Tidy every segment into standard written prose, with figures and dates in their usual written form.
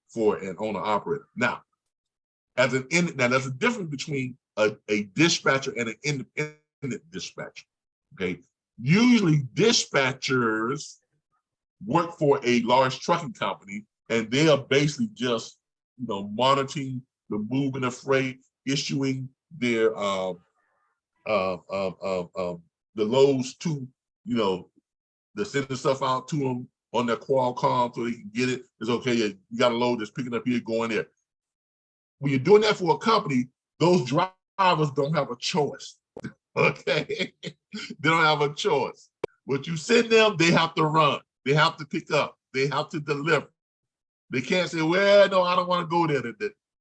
for an owner operator. Now, there's a difference between a dispatcher and an independent dispatcher. Okay, usually dispatchers work for a large trucking company, and they are basically just monitoring the movement of freight, issuing their the loads to they're sending stuff out to them on their Qualcomm so they can get it. It's okay. You got a load that's picking up here, going there. When you're doing that for a company, those drivers don't have a choice. Okay, they don't have a choice. What you send them, they have to run. They have to pick up. They have to deliver. They can't say, well, no, I don't want to go there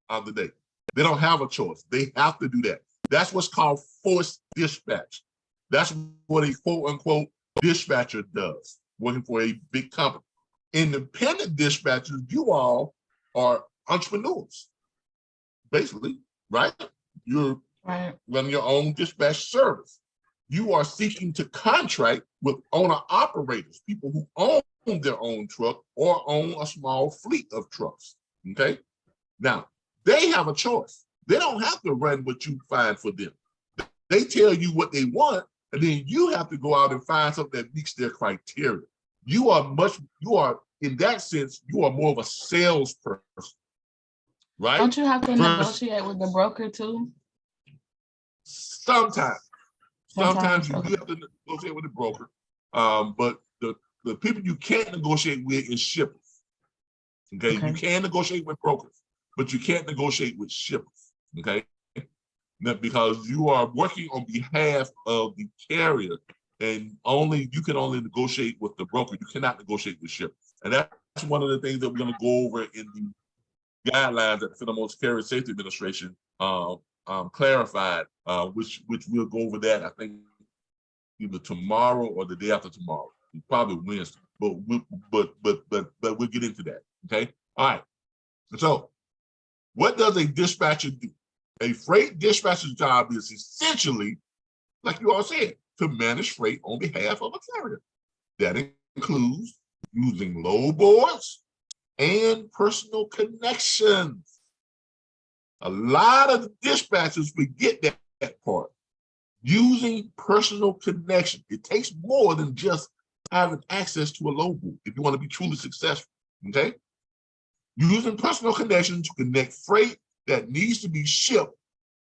on the day. They don't have a choice. They have to do that. That's what's called forced dispatch. That's what a quote unquote dispatcher does, working for a big company. Independent dispatchers, you all are entrepreneurs, basically, right? You're running your own dispatch service. You are seeking to contract with owner-operators, people who own their own truck or own a small fleet of trucks, okay? Now, they have a choice. They don't have to run what you find for them. They tell you what they want, and then you have to go out and find something that meets their criteria. You are, in that sense, you are more of a salesperson, right? Don't you have to negotiate with the broker too? Sometimes you do have to negotiate with the broker, but the people you can't negotiate with is shippers. Okay, you can negotiate with brokers, but you can't negotiate with shippers. Okay, because you are working on behalf of the carrier, and you can only negotiate with the broker. You cannot negotiate with shippers, and that's one of the things that we're going to go over in the guidelines that the Federal Motor Carrier Safety Administration clarified, which we'll go over that, I think, either tomorrow or the day after tomorrow, probably Wednesday. But we'll get into that. Okay. All right. So, what does a dispatcher do? A freight dispatcher's job is essentially, like you all said, to manage freight on behalf of a carrier. That includes using load boards and personal connections. A lot of dispatchers forget that part. Using personal connection. It takes more than just having access to a load board if you want to be truly successful, okay? Using personal connection to connect freight that needs to be shipped,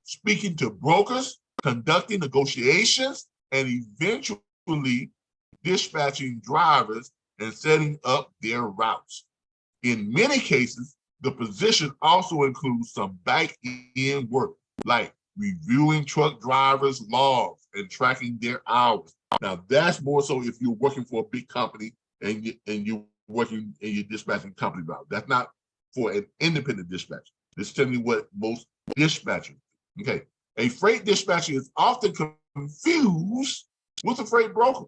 speaking to brokers, conducting negotiations, and eventually dispatching drivers and setting up their routes. In many cases, the position also includes some back-end work, like reviewing truck drivers' logs and tracking their hours. Now, that's more so if you're working for a big company and you're working in your dispatching company route. That's not for an independent dispatcher. This is telling you what most dispatchers do. Okay. A freight dispatcher is often confused with a freight broker,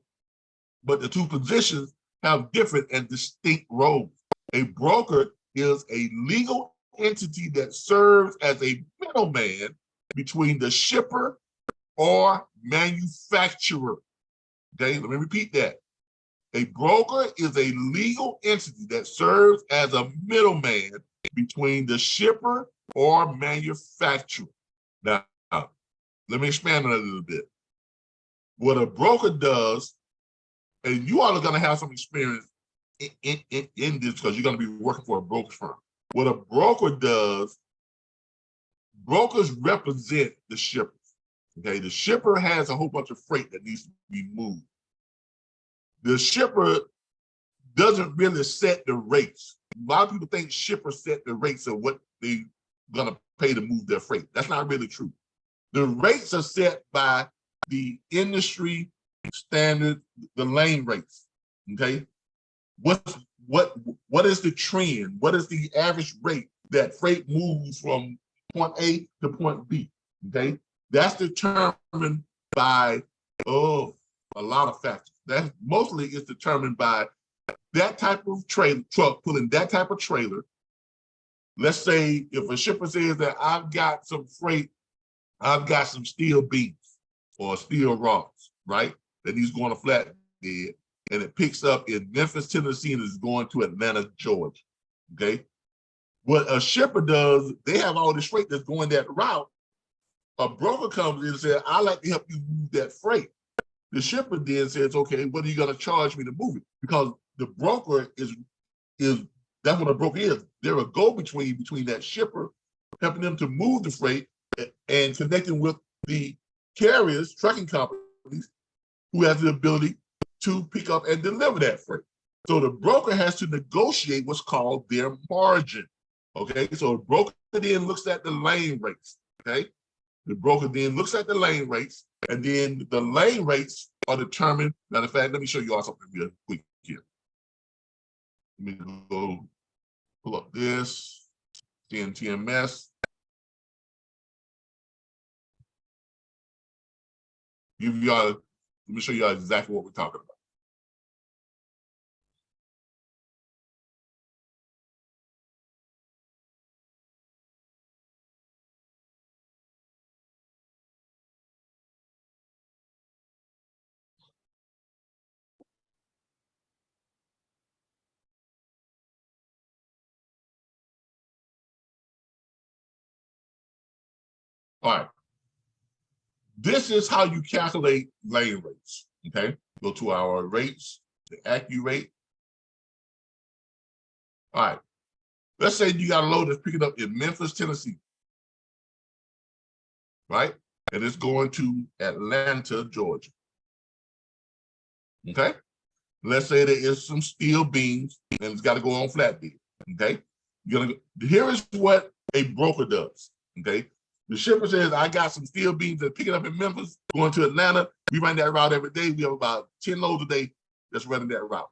but the two positions have different and distinct roles. A broker is a legal entity that serves as a middleman between the shipper or manufacturer. Okay, let me repeat that. A broker is a legal entity that serves as a middleman between the shipper or manufacturer. Now, let me expand on that a little bit. What a broker does, and you all are going to have some experience in this because you're going to be working for a brokerage firm. What a broker does, brokers represent the shippers. Okay, the shipper has a whole bunch of freight that needs to be moved. The shipper doesn't really set the rates. A lot of people think shippers set the rates of what they're going to pay to move their freight. That's not really true. The rates are set by the industry standard, the lane rates. Okay, what is the trend? What is the average rate that freight moves from point A to point B? Okay, that's determined by a lot of factors. That mostly is determined by that type of truck pulling that type of trailer. Let's say if a shipper says that I've got some freight, I've got some steel beams or steel rods, right? That he's going to flatbed, and it picks up in Memphis, Tennessee, and is going to Atlanta, Georgia. okay? What a shipper does, they have all this freight that's going that route. A broker comes in and says, I'd like to help you move that freight. The shipper then says, okay, what are you going to charge me to move it? Because the broker is that's what a broker is. They're a go-between between that shipper, helping them to move the freight and connecting with the carriers, trucking companies, who has the ability to pick up and deliver that freight. So the broker has to negotiate what's called their margin. Okay, so the broker then looks at the lane rates. Okay, the broker then looks at the lane rates, and then the lane rates are determined. Matter of fact, let me show you all something real quick here. Let me go pull up this TNTMS. Give y'all. Let me show y'all exactly what we're talking about. All right. This is how you calculate lane rates. Okay. Go to our rates, the AccuRate. All right. Let's say you got a load that's picking up in Memphis, Tennessee. Right? And it's going to Atlanta, Georgia. Okay. Let's say there is some steel beams and it's got to go on flatbed. Okay. Here is what a broker does. Okay. The shipper says, I got some steel beams that picking up in Memphis, going to Atlanta. We run that route every day. We have about 10 loads a day that's running that route.